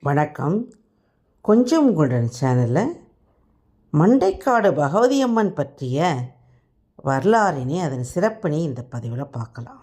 வணக்கம். கொஞ்சம் உங்களுடன் சேனலில் மண்டைக்காடு பகவதி அம்மன் பற்றிய வரலாறினை அதன் சிறப்பினை இந்த பதிவில் பார்க்கலாம்.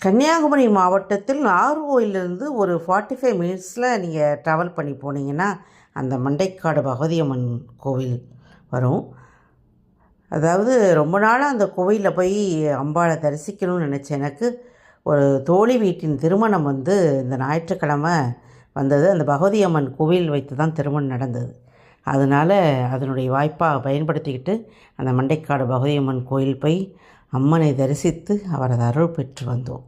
கன்னியாகுமரி மாவட்டத்தில் நாகர்கோயிலிருந்து ஒரு 45 மினிட்ஸில் நீங்கள் ட்ராவல் பண்ணி போனீங்கன்னா அந்த மண்டைக்காடு பகவதி அம்மன் கோவில் வரும். அதாவது ரொம்ப நாளாக அந்த கோவிலில் போய் அம்பாளை தரிசிக்கணும்னு நினச்சேன். எனக்கு ஒரு தோழி வீட்டின் திருமணம் இந்த ஞாயிற்றுக்கிழமை வந்தது. அந்த பகவதி அம்மன் கோவில் வைத்து தான் திருமணம் நடந்தது. அதனால் அதனுடைய வாய்ப்பாக பயன்படுத்திக்கிட்டு அந்த மண்டைக்காடு பகவதி அம்மன் கோயில் போய் அம்மனை தரிசித்து அவரது அருள் பெற்று வந்தோம்.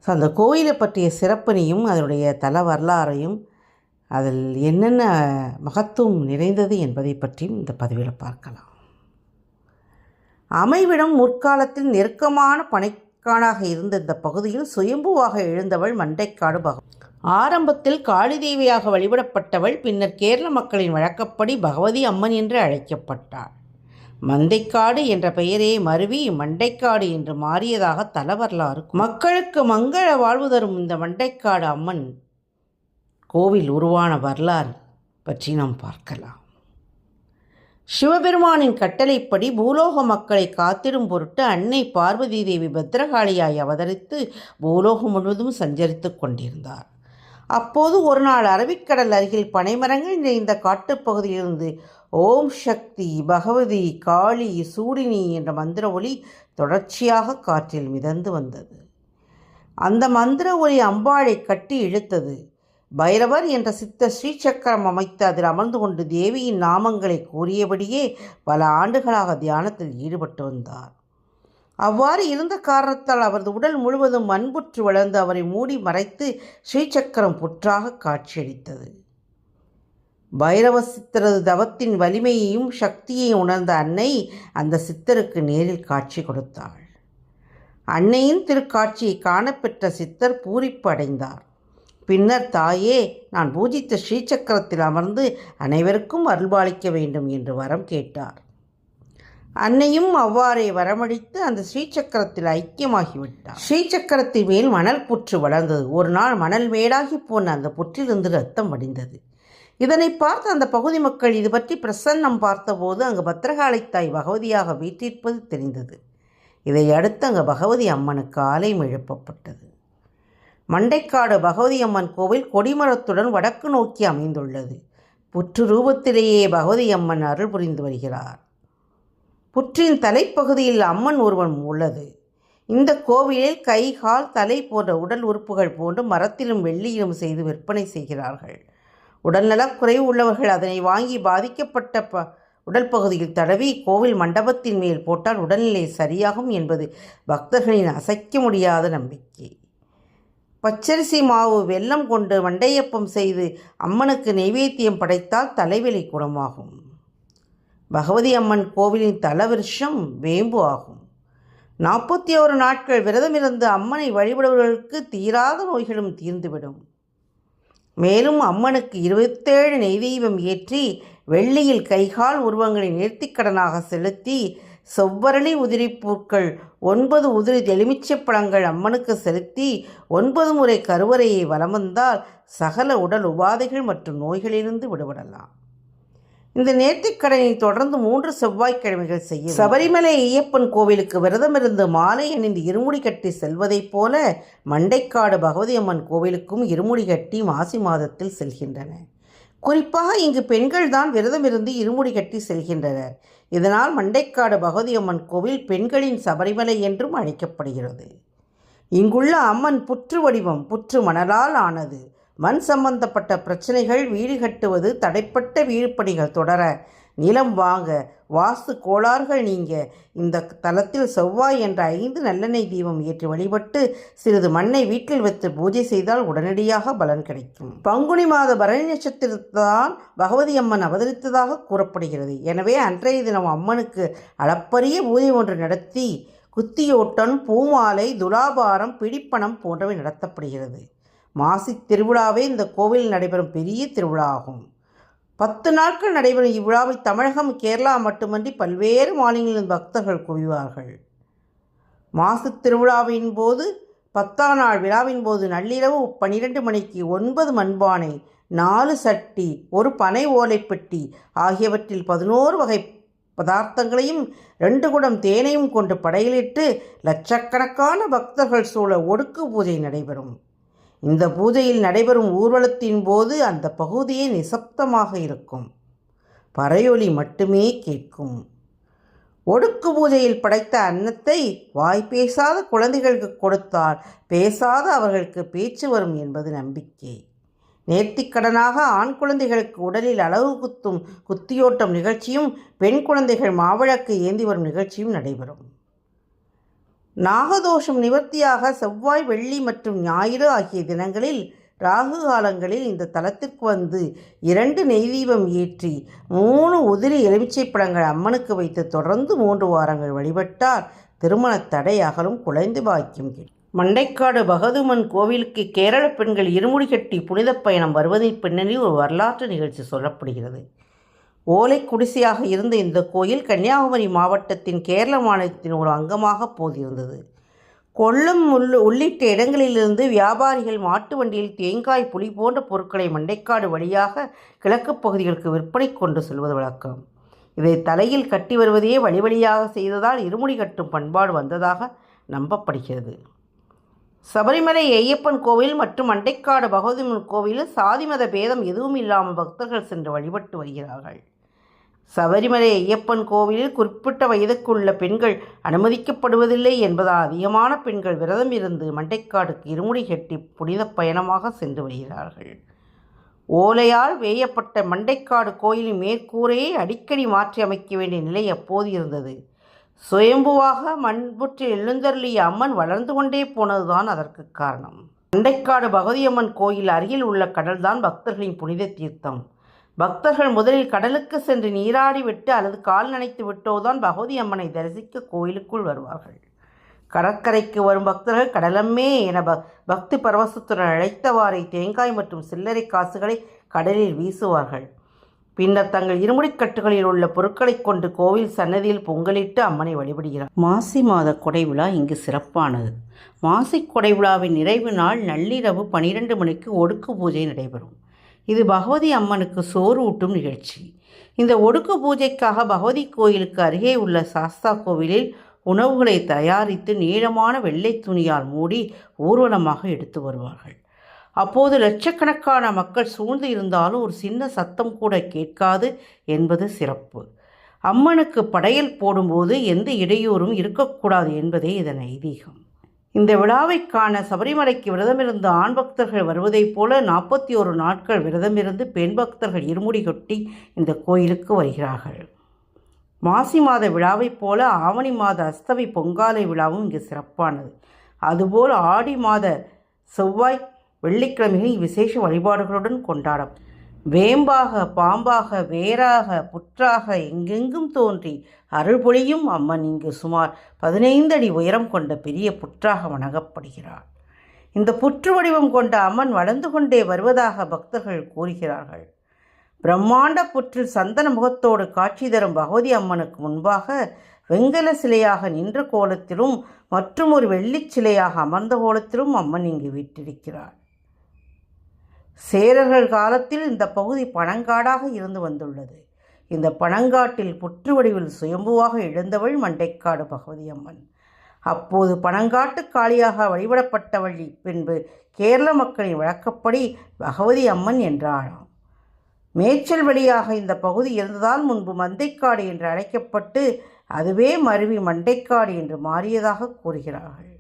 ஸோ அந்த கோயிலை பற்றிய சிறப்பினையும் அதனுடைய தல வரலாறையும் அதில் என்னென்ன மகத்துவம் நிறைந்தது என்பதை பற்றியும் இந்த பதிவில் பார்க்கலாம். அமைவிடம் முற்காலத்தில் நெருக்கமான பனைக்காடாக இருந்த இந்த பகுதியில் சுயம்புவாக எழுந்தவள் மண்டைக்காடு ஆரம்பத்தில் காளி தேவியாக வழிபடப்பட்டவள் பின்னர் கேரள மக்களின் வழக்கப்படி பகவதி அம்மன் என்று அழைக்கப்பட்டாள். மந்தைக்காடு என்ற பெயரே மருவி மண்டைக்காடு என்று மாறியதாக தல வரலாறு. மக்களுக்கு மங்கள வாழ்வு தரும் இந்த மண்டைக்காடு அம்மன் கோவில் உருவான வரலாறு பற்றி நாம் பார்க்கலாம். சிவபெருமானின் கட்டளைப்படி பூலோக மக்களை காத்திடும் பொருட்டு அன்னை பார்வதி தேவி பத்ரகாளியாய் அவதரித்து பூலோகம் முழுவதும் சஞ்சரித்து கொண்டிருந்தார். அப்போது ஒரு நாள் அரபிக்கடல் அருகில் பனைமரங்கள் நிறைந்த காட்டுப்பகுதியிலிருந்து ஓம் சக்தி, பகவதி, காளி, சூடினி என்ற மந்திர ஒலி தொடர்ச்சியாக காற்றில் மிதந்து வந்தது. அந்த மந்திர ஒலி அம்பாளை கட்டி இழுத்தது. பைரவர் என்ற சித்தர் ஸ்ரீசக்கரம் அமைத்து அதில் அமர்ந்து கொண்டு தேவியின் நாமங்களை கூறியபடியே பல ஆண்டுகளாக தியானத்தில் ஈடுபட்டு வந்தார். அவ்வாறு இருந்த காரணத்தால் அவரது உடல் முழுவதும் மண்புற்று வளர்ந்து அவரை மூடி மறைத்து ஸ்ரீசக்கரம் புற்றாக காட்சியளித்தது. பைரவ சித்தரது தவத்தின் வலிமையையும் சக்தியையும் உணர்ந்த அன்னை அந்த சித்தருக்கு நேரில் காட்சி கொடுத்தாள். அன்னையின் திருக்காட்சியை காணப்பெற்ற சித்தர் பூரிப்பு அடைந்தார். பின்னர், தாயே, நான் பூஜித்த ஸ்ரீசக்கரத்தில் அமர்ந்து அனைவருக்கும் அருள்பாலிக்க வேண்டும் என்று வரம் கேட்டார். அன்னையும் அவ்வாறே வரமளித்து அந்த ஸ்ரீசக்கரத்தில் ஐக்கியமாகிவிட்டார். ஸ்ரீசக்கரத்தின் மேல் மணல் புற்று வளர்ந்தது. ஒரு நாள் மணல் மேடாகி போன அந்த புற்றிலிருந்து ரத்தம் வடிந்தது. இதனை பார்த்து அந்த பகுதி மக்கள் இது பற்றி பிரசன்னம் பார்த்தபோது அங்கு பத்ரகாளி தாய் பகவதியாக வீற்றிருப்பது தெரிந்தது. இதை அடுத்து அங்கு பகவதி அம்மனுக்கு ஆலயம் எழுப்பப்பட்டது. மண்டைக்காடு பகவதி அம்மன் கோவில் கொடிமரத்துடன் வடக்கு நோக்கி அமைந்துள்ளது. புற்று ரூபத்திலேயே பகவதி அம்மன் அருள் புரிந்து வருகிறார். புற்றின் தலைப்பகுதியில் அம்மன் உருவம் உள்ளது. இந்த கோவிலில் கை, கால், தலை போன்ற உடல் உறுப்புகள் போன்று மரத்திலும் வெள்ளியிலும் செய்து விற்பனை செய்கிறார்கள். உடல்நலக்குறைவு உள்ளவர்கள் அதனை வாங்கி பாதிக்கப்பட்ட உடல் பகுதியில் தடவி கோவில் மண்டபத்தின் மேல் போட்டால் உடல்நிலை சரியாகும் என்பது பக்தர்களின் அசைக்க முடியாத நம்பிக்கை. பச்சரிசி மாவு, வெல்லம் கொண்டு மண்டையப்பம் செய்து அம்மனுக்கு நெய்வேத்தியம் படைத்தால் தலைவலி குணமாகும். பகவதி அம்மன் கோவிலின் தலவிருஷம் வேம்பு ஆகும். 41 நாட்கள் விரதமிருந்து அம்மனை வழிபடுபவர்களுக்கு தீராத நோய்களும் தீர்ந்துவிடும். மேலும் அம்மனுக்கு 27 நெய்தீபம் ஏற்றி வெள்ளியில் கைகால் உருவங்களை நேர்த்திக்கடனாக செலுத்தி செவ்வரளி உதிரி பூக்கள் 9 உதிரி எலுமிச்சைப்பழங்கள் அம்மனுக்கு செலுத்தி 9 முறை கருவறையை வலம் வந்தால் சகல உடல் உபாதைகள் மற்றும் நோய்களிலிருந்து விடுபடலாம். இந்த நேர்த்திக்கடனை தொடர்ந்து 3 செவ்வாய்க்கிழமைகள் செய்ய சபரிமலை ஐயப்பன் கோவிலுக்கு விரதமிருந்து மாலை அணிந்து இருமுடி கட்டி செல்வதைப் போல மண்டைக்காடு பகவதி அம்மன் கோவிலுக்கும் இருமுடி கட்டி மாசி மாதத்தில் செல்கின்றன. குறிப்பாக இங்கு பெண்கள் தான் விரதமிருந்து இருமுடி கட்டி செல்கின்றனர். இதனால் மண்டைக்காடு பகவதி அம்மன் கோவில் பெண்களின் சபரிமலை என்றும் அழைக்கப்படுகிறது. இங்குள்ள அம்மன் புற்று வடிவம். புற்று மணலால் ஆனது. மண் சம்பந்தப்பட்ட பிரச்சனைகள், வீடு கட்டுவது, தடைப்பட்ட வீடுபணிகள் தொடர, நிலம் வாங்க, வாஸ்து கோளாறுகள் நீங்க இந்த தலத்தில் செவ்வாய் என்ற 5 நல்லெண்ணெய் தீபம் ஏற்றி வழிபட்டு சிறிது மண்ணை வீட்டில் வைத்து பூஜை செய்தால் உடனடியாக பலன் கிடைக்கும். பங்குனி மாத பரணி நட்சத்திரத்தான் பகவதி அம்மன் அவதரித்ததாக கூறப்படுகிறது. எனவே அன்றைய தினம் அம்மனுக்கு அளப்பரிய பூஜை ஒன்று நடத்தி குத்தியோட்டம், பூமாலை, துலாபாரம், பிடிப்பணம் போன்றவை நடத்தப்படுகிறது. மாசி திருவிழாவே இந்த கோவிலில் நடைபெறும் பெரிய திருவிழா ஆகும். 10 நாட்கள் நடைபெறும் இவ்விழாவை தமிழகம், கேரளா மட்டுமன்றி பல்வேறு மாநிலங்களின் பக்தர்கள் குவிவார்கள். மாசி திருவிழாவின் போது 10ஆம் நாள் விழாவின் போது நள்ளிரவு 12 மணிக்கு 9 மண்பானை, 4 சட்டி, ஒரு பனை ஓலைப்பெட்டி ஆகியவற்றில் 11 வகை பதார்த்தங்களையும் 2 குடம் தேனையும் கொண்டு படையலிட்டு லட்சக்கணக்கான பக்தர்கள் சூழ ஒடுக்கு பூஜை நடைபெறும். இந்த பூஜையில் நடைபெறும் ஊர்வலத்தின் போது அந்த பகுதியே நிசப்தமாக இருக்கும். பறையொலி மட்டுமே கேட்கும். ஒடுக்கு பூஜையில் படைத்த அன்னத்தை வாய் பேசாத குழந்தைகளுக்கு கொடுத்தால் பேசாத அவர்களுக்கு பேச்சு வரும் என்பது நம்பிக்கை. நேர்த்திக்கடனாக ஆண் குழந்தைகளுக்கு உடலில் அலகு குத்தும் குத்தியோட்டம் நிகழ்ச்சியும் பெண் குழந்தைகள் மாவிளக்கு ஏந்தி வரும் நிகழ்ச்சியும் நடைபெறும். நாகதோஷம் நிவர்த்தியாக செவ்வாய், வெள்ளி மற்றும் ஞாயிறு ஆகிய தினங்களில் ராகு காலங்களில் இந்த தலத்திற்கு வந்து 2 நெய் தீபம் ஏற்றி 3 உதிரி எலுமிச்சை பழங்கள் அம்மனுக்கு வைத்து தொடர்ந்து 3 வாரங்கள் வழிபட்டால் திருமண தடை அகலும், குழந்தை பாக்கியம் கிடைக்கும். மண்டைக்காடு பகதுமன் கோவிலுக்கு கேரள பெண்கள் இருமுடி கட்டி புனித பயணம் வருவதின் பின்னணியில் ஒரு வரலாற்று நிகழ்ச்சி சொல்லப்படுகிறது. ஓலை குடிசையாக இருந்த இந்த கோயில் கன்னியாகுமரி மாவட்டத்தின் கேரள மாநிலத்தின் ஒரு அங்கமாக போதிருந்தது. கொல்லம் உள்ளிட்ட இடங்களிலிருந்து வியாபாரிகள் மாட்டு வண்டியில் தேங்காய், புளி போன்ற பொருட்களை மண்டைக்காடு வழியாக கிழக்கு பகுதிகளுக்கு விற்பனை கொண்டு செல்வது வழக்கம். இதை தலையில் கட்டி வருவதையே வழி வழியாக செய்ததால் இருமுடி கட்டும் பண்பாடு வந்ததாக நம்பப்படுகிறது. சபரிமலை ஐயப்பன் கோவில் மற்றும் மண்டைக்காடு பகவதியம்மன் கோவிலில் சாதி மத பேதம் எதுவும் இல்லாமல் பக்தர்கள் சென்று வழிபட்டு வருகிறார்கள். சபரிமலை ஐயப்பன் கோவிலில் குறிப்பிட்ட வயதுக்குள்ள பெண்கள் அனுமதிக்கப்படுவதில்லை என்பதால் அதிகமான பெண்கள் விரதம் இருந்து மண்டைக்காடுக்கு இருமுடி கட்டி புனித பயணமாக சென்று வருகிறார்கள். ஓலையால் வேயப்பட்ட மண்டைக்காடு கோயிலின் மேற்கூரையை அடிக்கடி மாற்றி அமைக்க வேண்டிய நிலை அப்போது இருந்தது. சுயம்புவாக மண்புற்றில் எழுந்தருளிய அம்மன் வளர்ந்து கொண்டே போனதுதான் அதற்கு காரணம். மண்டைக்காடு பகவதியம்மன் கோயில் அருகில் உள்ள கடல்தான் பக்தர்களின் புனித தீர்த்தம். பக்தர்கள் முதலில் கடலுக்கு சென்று நீராடி விட்டு அல்லது கால் நனைத்து விட்டோதான் பகவதி அம்மனை தரிசிக்க கோயிலுக்குள் வருவார்கள். கடற்கரைக்கு வரும் பக்தர்கள் கடலம்மே என பக்தி பரவசத்துடன் அழைத்தவாறே தேங்காய் மற்றும் சில்லறை காசுகளை கடலில் வீசுவார்கள். பின்னர் தங்கள் இருமுடிக்கட்டுகளில் உள்ள பொருட்களை கொண்டு கோவில் சன்னதியில் பொங்கலிட்டு அம்மனை வழிபடுகிறார். மாசி மாத கொடை விழா இங்கு சிறப்பானது. மாசி கொடை விழாவின் நிறைவு நாள் நள்ளிரவு 12 மணிக்கு ஒடுக்கு பூஜை நடைபெறும். இது பகவதி அம்மனுக்கு சோறு ஊட்டும் நிகழ்ச்சி. இந்த ஒடுக்கு பூஜைக்காக பகவதி கோயிலுக்கு அருகே உள்ள சாஸ்தா கோவிலில் உணவுகளை தயாரித்து நீளமான வெள்ளை துணியால் மூடி ஊர்வலமாக எடுத்து வருவார்கள். அப்போது லட்சக்கணக்கான மக்கள் சூழ்ந்து இருந்தாலும் ஒரு சின்ன சத்தம் கூட கேட்காது என்பது சிறப்பு. அம்மனுக்கு படையல் போடும்போது எந்த இடையூறும் இருக்கக்கூடாது என்பதே இதன் ஐதீகம். இந்த விழாவை காண சபரிமலைக்கு விரதமிருந்து ஆண் பக்தர்கள் வருவதைப் போல 41 நாட்கள் விரதமிருந்து பெண் பக்தர்கள் இருமுடி கொட்டி இந்த கோயிலுக்கு வருகிறார்கள். மாசி மாத விழாவைப் போல ஆவணி மாத அஸ்தமி பொங்காலை விழாவும் இங்கு சிறப்பானது. அதுபோல் ஆடி மாத செவ்வாய், வெள்ளிக்கிழமைகளில் விசேஷ வழிபாடுகளுடன் கொண்டாடும். வேம்பாக, பாம்பாக, வேராக, புற்றாக எங்கெங்கும் தோன்றி அருள்பொழியும் அம்மன் இங்கு சுமார் 15 அடி உயரம் கொண்ட பெரிய புற்றாக வணங்கப்படுகிறார். இந்த புற்று வடிவம் கொண்ட அம்மன் வளர்ந்து கொண்டே வருவதாக பக்தர்கள் கூறுகிறார்கள். பிரம்மாண்ட புற்றில் சந்தன முகத்தோடு காட்சி தரும் பகவதி அம்மனுக்கு முன்பாக வெங்கல சிலையாக நின்ற கோலத்திலும் மற்றும் ஒரு வெள்ளிச் சிலையாக அமர்ந்த கோலத்திலும் அம்மன் இங்கு வீற்றிருக்கிறார். சேரர்கள் காலத்தில் இந்த பகுதி பனங்காடாக இருந்து வந்துள்ளது. இந்த பனங்காட்டில் புற்று வடிவில் சுயம்புவாக எழுந்தவள் மண்டைக்காடு பகவதி அம்மன். அப்போது பனங்காட்டு காளியாக வழிபடப்பட்டவள் பின்பு கேரள மக்களின் வழக்கப்படி பகவதி அம்மன் என்றாளாம். மேய்ச்சல் வழியாக இந்த பகுதி இருந்ததால் முன்பு மந்தைக்காடு என்று அழைக்கப்பட்டு அதுவே மருவி மண்டைக்காடு என்று மாறியதாக கூறுகிறார்கள்.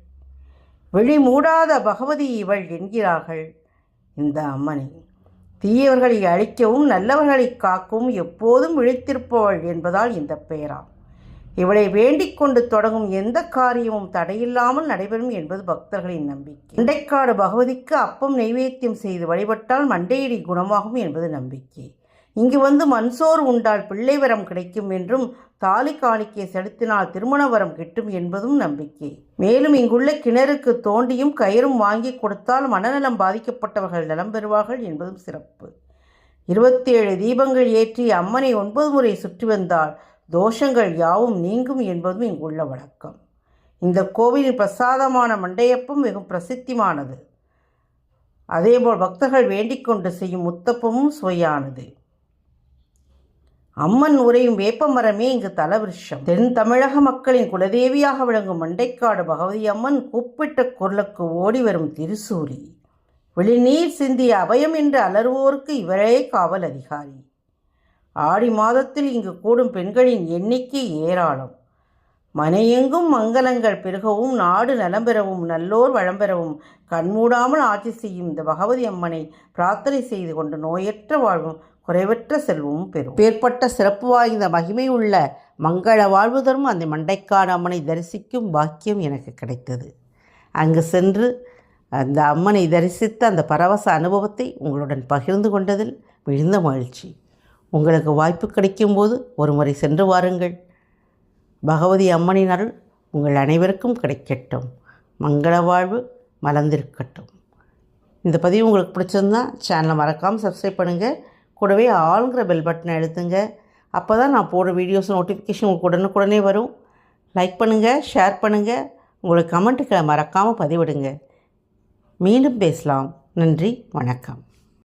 விழி மூடாத பகவதி இவள் என்கிறார்கள் இந்த அம்மனை. தீயவர்களை அழிக்கவும் நல்லவர்களை காக்கவும் எப்போதும் விழித்திருப்பவள் என்பதால் இந்த பெயராம். இவளை வேண்டிக் கொண்டு தொடங்கும் எந்த காரியமும் தடையில்லாமல் நடைபெறும் என்பது பக்தர்களின் நம்பிக்கை. மண்டைக்காடு பகவதிக்கு அப்பம் நைவேத்தியம் செய்து வழிபட்டால் மண்டையடி குணமாகும் என்பது நம்பிக்கை. இங்கு வந்து மண்சோறு உண்டால் பிள்ளை வரம் கிடைக்கும் என்றும் தாலி காணிக்கை செலுத்தினால் திருமண வரம் கிட்டும் என்பதும் நம்பிக்கை. மேலும் இங்குள்ள கிணறுக்கு தோண்டியும் கயிறும் வாங்கி கொடுத்தால் மனநலம் பாதிக்கப்பட்டவர்கள் நலம் பெறுவார்கள் என்பதும் சிறப்பு. 27 தீபங்கள் ஏற்றி அம்மனை 9 முறை சுற்றி வந்தால் தோஷங்கள் யாவும் நீங்கும் என்பதும் இங்குள்ள வழக்கம். இந்த கோவிலின் பிரசாதமான மண்டையப்பம் மிகவும் பிரசித்தியானது. அதேபோல் பக்தர்கள் வேண்டிக் கொண்டு செய்யும் முத்தப்பமும் சுவையானது. அம்மன் உரையும் வேப்பமரமே இங்கு தலவிருஷம். தென் தமிழக மக்களின் குலதேவியாக விளங்கும் மண்டைக்காடு பகவதி அம்மன் கூப்பிட்ட குரலுக்கு ஓடி வரும் திருசூலி. வெளிநீர் சிந்திய அபயம் என்று அலறுவோருக்கு இவரே காவல் அதிகாரி. ஆடி மாதத்தில் இங்கு கூடும் பெண்களின் எண்ணிக்கை ஏராளம். மனையெங்கும் மங்களங்கள் பெருகவும் நாடு நலம் பெறவும் நல்லோர் வளம்பெறவும் கண்மூடாமல் ஆட்சி செய்யும் இந்த பகவதி அம்மனை பிரார்த்தனை செய்து கொண்டு நோயற்ற வாழ்வும் குறைவற்ற செல்வமும் பெறும். பேர்பட்ட சிறப்பு வாய்ந்த மகிமை உள்ள மங்கள வாழ்வு தரும் அந்த மண்டைக்காடு அம்மனை தரிசிக்கும் பாக்கியம் எனக்கு கிடைத்தது. அங்கு சென்று அந்த அம்மனை தரிசித்த அந்த பரவச அனுபவத்தை உங்களுடன் பகிர்ந்து கொண்டதில் மிகுந்த மகிழ்ச்சி. உங்களுக்கு வாய்ப்பு கிடைக்கும்போது ஒரு முறை சென்று வாருங்கள். பகவதி அம்மனின் அருள் உங்கள் அனைவருக்கும் கிடைக்கட்டும். மங்கள வாழ்வு மலர்ந்திருக்கட்டும். இந்த பதிவு உங்களுக்கு பிடிச்சிருந்தா சேனலை மறக்காமல் சப்ஸ்கிரைப் பண்ணுங்கள். கூடவே ஆளுங்கிற பெல் பட்டனை அழுத்துங்க. அப்போ தான் நான் போடுற வீடியோஸ் நோட்டிஃபிகேஷன் உங்களுக்கு உடனுக்குடனே வரும். லைக் பண்ணுங்கள், ஷேர் பண்ணுங்கள், உங்களுக்கு கமெண்ட்டுகளை மறக்காமல் பதிவிடுங்க. மீண்டும் பேசலாம். நன்றி, வணக்கம்.